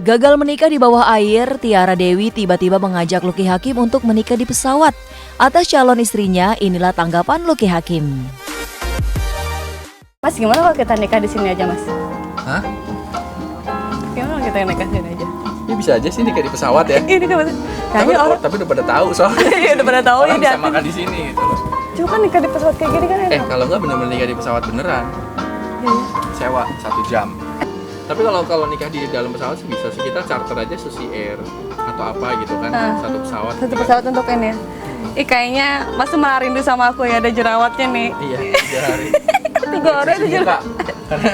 Gagal menikah di bawah air, Tiara Dewi tiba-tiba mengajak Lucky Hakim untuk menikah di pesawat. Atas calon istrinya, inilah tanggapan Lucky Hakim. Mas, gimana kalau kita nikah di sini aja, Mas? Hah? Gimana kalau kita nikah di sini aja? Ya bisa aja sih nikah di pesawat ya. Ini kan kayaknya orang Tapi udah pada tahu soalnya. Iya, udah pada tahu Orang ya. bisa makan di sini gitu loh. Cuma kan nikah di pesawat kayak gini kan enak. Kalau nggak bener-bener nikah di pesawat beneran. Iya. Sewa 1 jam. Tapi kalau nikah di dalam pesawat sih bisa sih, kita charter aja Susi Air atau apa gitu kan, satu pesawat. Satu pesawat untuk ini ya. Kayaknya Mas malah rindu sama aku ya, ada jerawatnya nih. Iya, 3 hari. 3 hari ada jerawat. Karena